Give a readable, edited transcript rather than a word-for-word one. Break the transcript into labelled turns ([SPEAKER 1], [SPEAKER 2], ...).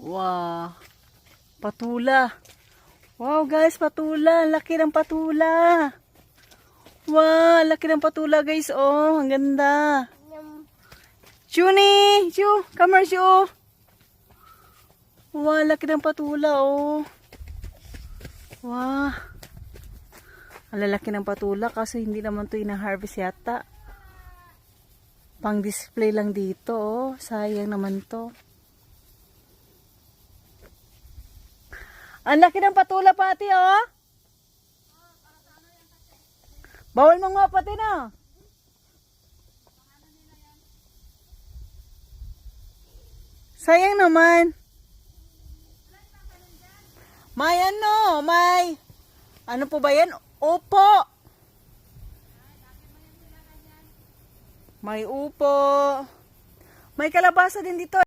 [SPEAKER 1] Wow. Patula. Wow guys, patula. Laki ng patula. Wow, laki ng patula guys. Oh, ang ganda. Chuni! Chu! Come here, Chu! Wow, laki ng patula, oh. Wow. Ang lalaki ng patula kasi hindi naman ito ina-harvest yata. Pang display lang dito, oh. Sayang naman to. Ang laki ng patula pati, oh. Bawal mga pati na. Sayang naman. May ano, may ano po ba yan? Upo. May upo. May kalabasa din dito.